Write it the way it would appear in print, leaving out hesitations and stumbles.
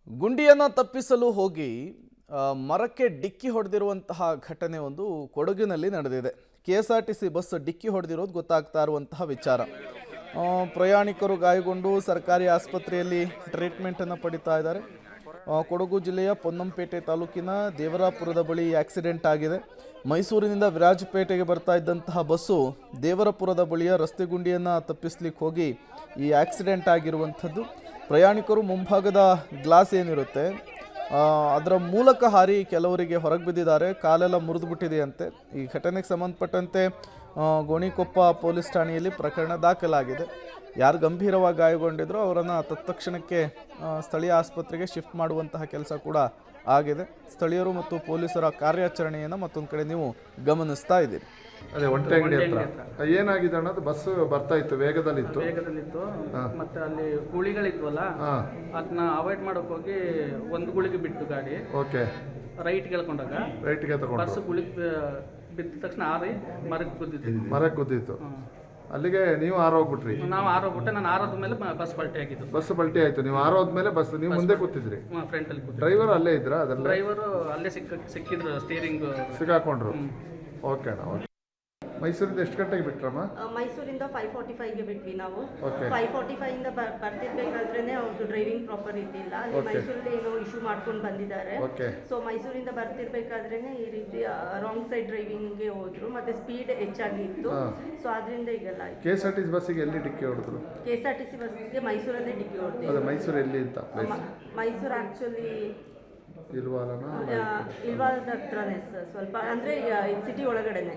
ಗುಂಡಿಯನ್ನು ತಪ್ಪಿಸಲು ಹೋಗಿ ಮರಕ್ಕೆ ಡಿಕ್ಕಿ ಹೊಡೆದಿರುವಂತಹ ಘಟನೆ ಒಂದು ಕೊಡಗಿನಲ್ಲಿ ನಡೆದಿದೆ. KSRTC ಬಸ್ ಡಿಕ್ಕಿ ಹೊಡೆದಿರೋದು ಗೊತ್ತಾಗ್ತಾ ಇರುವಂತಹ ವಿಚಾರ. ಪ್ರಯಾಣಿಕರು ಗಾಯಗೊಂಡು ಸರ್ಕಾರಿ ಆಸ್ಪತ್ರೆಯಲ್ಲಿ ಟ್ರೀಟ್ಮೆಂಟನ್ನು ಪಡಿತಾ ಇದ್ದಾರೆ. ಕೊಡಗು ಜಿಲ್ಲೆಯ ಪೊನ್ನಂಪೇಟೆ ತಾಲೂಕಿನ ದೇವರಾಪುರದ ಬಳಿ ಆಕ್ಸಿಡೆಂಟ್ ಆಗಿದೆ. ಮೈಸೂರಿನಿಂದ ವಿರಾಜಪೇಟೆಗೆ ಬರ್ತಾ ಇದ್ದಂತಹ ಬಸ್ಸು ದೇವರಪುರದ ಬಳಿಯ ರಸ್ತೆ ಗುಂಡಿಯನ್ನು ತಪ್ಪಿಸ್ಲಿಕ್ಕೆ ಹೋಗಿ ಈ ಆಕ್ಸಿಡೆಂಟ್ ಆಗಿರುವಂಥದ್ದು. ಪ್ರಯಾಣಿಕರು ಮುಂಭಾಗದ ಗ್ಲಾಸ್ ಏನಿರುತ್ತೆ ಅದರ ಮೂಲಕ ಹಾರಿ ಕೆಲವರಿಗೆ ಹೊರಗೆ ಬಿದ್ದಿದ್ದಾರೆ. ಕಾಲೆಲ್ಲ ಮುರಿದು ಬಿಟ್ಟಿದೆಯಂತೆ. ಈ ಘಟನೆಗೆ ಸಂಬಂಧಪಟ್ಟಂತೆ ಗೋಣಿಕೊಪ್ಪ ಪೊಲೀಸ್ ಠಾಣೆಯಲ್ಲಿ ಪ್ರಕರಣ ದಾಖಲಾಗಿದೆ. ಯಾರು ಗಂಭೀರವಾಗಿ ಗಾಯಗೊಂಡಿದ್ರು ಅವರನ್ನು ತತ್ಕ್ಷಣಕ್ಕೆ ಸ್ಥಳೀಯ ಆಸ್ಪತ್ರೆಗೆ ಶಿಫ್ಟ್ ಮಾಡುವಂತಹ ಕೆಲಸ ಕೂಡ ಆಗಿದೆ. ಸ್ಥಳೀಯರು ಮತ್ತು ಪೊಲೀಸರ ಕಾರ್ಯಾಚರಣೆಯನ್ನು ಮತ್ತೊಂದು ಕಡೆ ನೀವು ಗಮನಿಸ್ತಾ ಇದ್ದೀರಿ. ಅದೇ ಒಂಟೆ ಅಂಗಡಿ ಹತ್ರ ಏನಾಗಿದೆ ಅನ್ನೋದು, ಬಸ್ ಬರ್ತಾ ಇತ್ತು, ವೇಗದಲ್ಲಿತ್ತು. ಮತ್ತೆ ಅಲ್ಲಿ ಗುಳಿಗಳಿದ್ವಲ್ಲ, ಅದನ್ನ ಅವಾಯ್ಡ್ ಮಾಡೋಕೆ ಹೋಗಿ ಒಂದು ಗುಳಿಗೆ ಬಿಟ್ಟು ಗಾಡಿ ಓಕೆ ರೈಟ್ ಕೇಳ್ಕೊಂಡಾಗ ರೈಟ್ಗೆ ತಗೊಂಡು ಬಸ್ ಗುಳಿಗೆ ಬಿದ್ದ ತಕ್ಷಣ ಆರಿ ಮರಕ್ಕೆ ಗುದ್ದಿತ್ತು. ಅಲ್ಲಿಗೆ ನೀವು ಆರೋಗ್ಬಿಟ್ರಿ. ನಾವು ಆರೋಗ್ಬಿಟ್ಟೆ. ನಾನು ಆರೋದ ಮೇಲೆ ಬಸ್ ಪಲ್ಟಿ ಆಗಿದ್ದು. ಬಸ್ ಪಲ್ಟಿ ಆಯ್ತು. ನೀವು ಆರೋದ್ಮೇಲೆ ಬಸ್ ನೀವು ಮುಂದೆ ಕೂತಿದ್ರಿ. ಫ್ರಂಟ್ ಅಲ್ಲಿ ಡ್ರೈವರ್ ಅಲ್ಲೇ ಇದ್ರ? ಅದಲ್ಲ, ಡ್ರೈವರ್ ಅಲ್ಲೇ ಸಿಕ್ಕಿದ್ರು. ಸ್ಟೀರಿಂಗ್ ಸಿಕ್ಕಾಕೊಂಡ್ರು. ಓಕೆ ಅಣ್ಣ. ಮೈಸೂರಿಂದ ಎಷ್ಟು ಗಂಟೆಗೆ ಬಿಟ್ರಮ್ಮ? ಮೈಸೂರಿಂದ 5:45ಗೆ ಬಿಟ್ವಿ ನಾವು. 5:45 ಇಂದ ಬರ್ತಿರ್ಬೇಕಾದ್ರೇನೆ ಅವ್ರದ್ದು ಡ್ರೈವಿಂಗ್ ಪ್ರಾಪರ್ ಇದ್ದಿಲ್ಲ. ಅಲ್ಲಿ ಮೈಸೂರಲ್ಲಿ ಏನೋ ಇಶ್ಯೂ ಮಾಡ್ಕೊಂಡು ಬಂದಿದ್ದಾರೆ. ಸೊ ಮೈಸೂರಿಂದ ಬರ್ತಿರ್ಬೇಕಾದ್ರೇನೆ ಈ ರೀತಿ ರಾಂಗ್ ಸೈಡ್ ಡ್ರೈವಿಂಗ್ಗೆ ಹೋದ್ರು. ಮತ್ತೆ ಸ್ಪೀಡ್ ಹೆಚ್ಚಾಗಿ ಇತ್ತು. ಸೊ ಅದರಿಂದ ಈಗೆಲ್ಲ ಆಯ್ತು. KSRTC ಬಸ್ಸಿಗೆ ಎಲ್ಲಿ ಡಿಕ್ಕಿ ಹೊಡೆದ್ರು? KSRTC ಬಸ್ಗೆ ಮೈಸೂರಲ್ಲೇ ಡಿಕ್ಕಿ ಹೊಡೆದ್ರು. ಅದೇ ಮೈಸೂರು ಎಲ್ಲಿ ಅಂತ? ಮೈಸೂರು ಆಕ್ಚುಲಿ ಇಲ್ವಾಲದ ಹತ್ರನೇ, ಸ್ವಲ್ಪ ಅಂದ್ರೆ ಸಿಟಿ ಒಳಗಡೆನೆ.